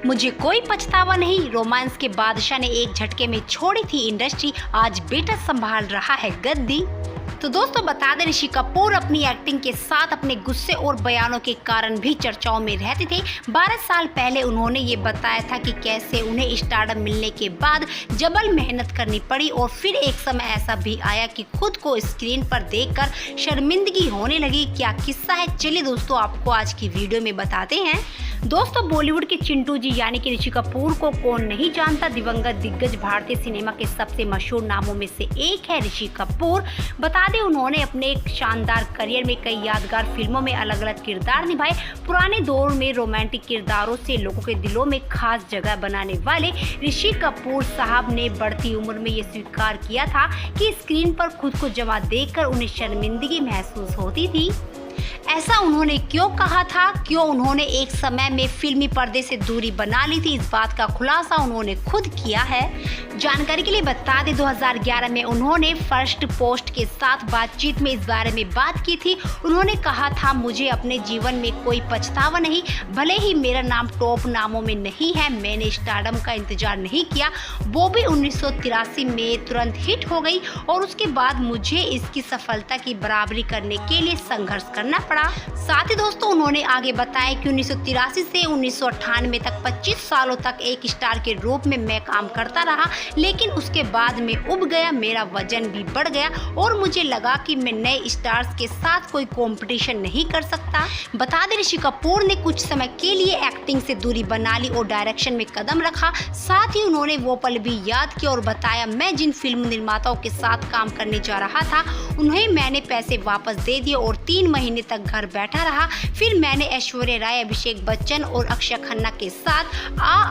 मुझे कोई पछतावा नहीं, रोमांस के बादशाह ने एक झटके में छोड़ी थी इंडस्ट्री, आज बेटा संभाल रहा है गद्दी। तो दोस्तों बता दें, ऋषि कपूर अपनी एक्टिंग के साथ अपने गुस्से और बयानों के कारण भी चर्चाओं में रहते थे। 12 साल पहले उन्होंने ये बताया था कि कैसे उन्हें स्टारडम मिलने के बाद जबल मेहनत करनी पड़ी और फिर एक समय ऐसा भी आया कि खुद को स्क्रीन पर देखकर शर्मिंदगी होने लगी। क्या किस्सा है, चलिए दोस्तों आपको आज की वीडियो में बताते हैं। दोस्तों बॉलीवुड के चिंटू जी यानी कि ऋषि कपूर को कौन नहीं जानता। दिवंगत दिग्गज भारतीय सिनेमा के सबसे मशहूर नामों में से एक है ऋषि कपूर। बता दें, उन्होंने अपने एक शानदार करियर में कई यादगार फिल्मों में अलग अलग किरदार निभाए। पुराने दौर में रोमांटिक किरदारों से लोगों के दिलों में खास जगह बनाने वाले ऋषि कपूर साहब ने बढ़ती उम्र में ये स्वीकार किया था कि स्क्रीन पर खुद को जमा देखकर उन्हें शर्मिंदगी महसूस होती थी। ऐसा उन्होंने क्यों कहा था, क्यों उन्होंने एक समय में फिल्मी पर्दे से दूरी बना ली थी, इस बात का खुलासा उन्होंने खुद किया है। जानकारी के लिए बता दें, 2011 में उन्होंने फर्स्ट पोस्ट के साथ बातचीत में इस बारे में बात की थी। उन्होंने कहा था, मुझे अपने जीवन में कोई पछतावा नहीं, भले ही मेरा नाम टॉप नामों में नहीं है, मैंने स्टारडम का इंतजार नहीं किया, वो भी 1983 में तुरंत हिट हो गई और उसके बाद मुझे इसकी सफलता की बराबरी करने के लिए संघर्ष करना पड़ा। साथ ही दोस्तों उन्होंने आगे बताया कि 1983 से 1998 तक 25 सालों तक एक स्टार के रूप में मैं काम करता रहा, लेकिन उसके बाद मैं उब गया, मेरा वजन भी बढ़ गया और मुझे लगा कि मैं नए स्टार्स के साथ कोई कंपटीशन नहीं कर सकता। बता दें, ऋषि कपूर ने कुछ समय के लिए एक्टिंग से दूरी बना ली और डायरेक्शन में कदम रखा। साथ ही उन्होंने वो पल भी याद किया और बताया, मैं जिन फिल्म निर्माताओं के साथ काम करने जा रहा था उन्हें मैंने पैसे वापस दे दिए और 3 महीने तक घर बैठा रहा। फिर मैंने ऐश्वर्या राय, अभिषेक बच्चन और अक्षय खन्ना के साथ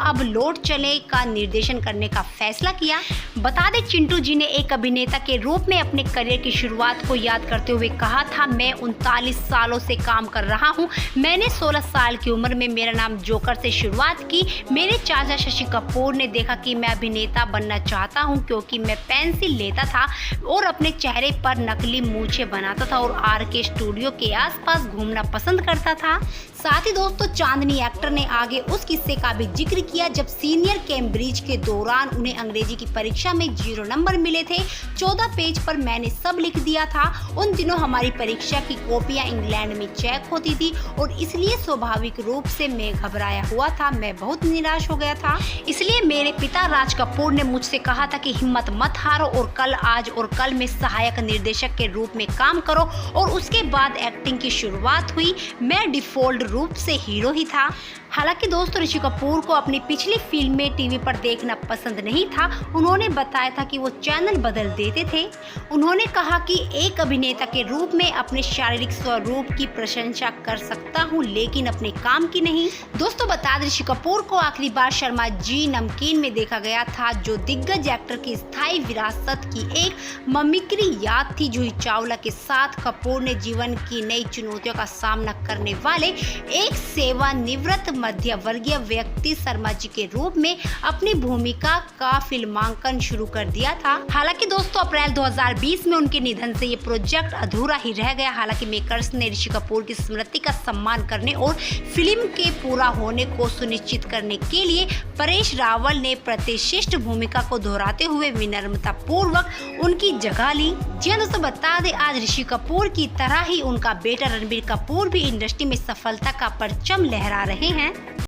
अब लौट चले का निर्देशन करने का फैसला किया। बता दें, चिंटू जी ने एक अभिनेता के रूप में अपने करियर की शुरुआत को याद करते हुए कहा था, मैं 39 सालों से काम कर रहा हूं। मैंने 16 साल की उम्र में मेरा नाम जोकर से शुरुआत की। मेरे चाचा शशि कपूर ने देखा कि मैं अभिनेता बनना चाहता हूं क्योंकि मैं पेंसिल लेता था और अपने चेहरे पर नकली मूंछें बनाता था और RK स्टूडियो के आसपास घूमना पसंद करता था। साथ ही दोस्तों चांदनी एक्टर ने आगे उस किस्से का भी जिक्र किया जब सीनियर कैम्ब्रिज के दौरान उन्हें अंग्रेजी की परीक्षा में 0 नंबर मिले थे। 14 पेज पर मैंने सब लिख दिया था। उन दिनों हमारी परीक्षा की कॉपियां इंग्लैंड में चेक होती थी और इसलिए स्वाभाविक रूप से मैं घबराया हुआ था, मैं बहुत निराश हो गया था। इसलिए मेरे पिता राज कपूर ने मुझसे कहा था कि हिम्मत मत हारो और कल, आज और कल में सहायक निर्देशक के रूप में काम करो और उसके बाद एक्टिंग की शुरुआत हुई। मैं डिफॉल्ट रूप से हीरो ही था। हालांकि दोस्तों ऋषि कपूर को अपनी पिछली फिल्में टीवी पर देखना पसंद नहीं था। उन्होंने बताया था कि वो चैनल बदल देते थे। उन्होंने कहा कि एक अभिनेता के रूप में अपने शारीरिक स्वरूप की प्रशंसा कर सकता हूं, लेकिन अपने काम की नहीं। दोस्तों बता दें, ऋषि कपूर को आखिरी बार शर्मा जी नमकीन में देखा गया था, जो दिग्गज एक्टर की स्थायी विरासत की एक ममिक्री याद थी। जूही चावला के साथ कपूर ने जीवन की नई चुनौतियों का सामना करने वाले एक सेवानिवृत्त मध्य वर्गीय व्यक्ति शर्मा जी के रूप में अपनी भूमिका का फिल्मांकन शुरू कर दिया था। हालांकि दोस्तों अप्रैल 2020 में उनके निधन से ये प्रोजेक्ट अधूरा ही रह गया। हालांकि मेकर्स ने ऋषि कपूर की स्मृति का सम्मान करने और फिल्म के पूरा होने को सुनिश्चित करने के लिए परेश रावल ने प्रतिष्ठित भूमिका को दोहराते हुए विनम्रता पूर्वक उनकी जगह ली। जी हाँ दोस्तों, बता दें आज ऋषि कपूर की तरह ही उनका बेटा रणबीर कपूर भी इंडस्ट्री में सफलता का परचम लहरा रहे हैं।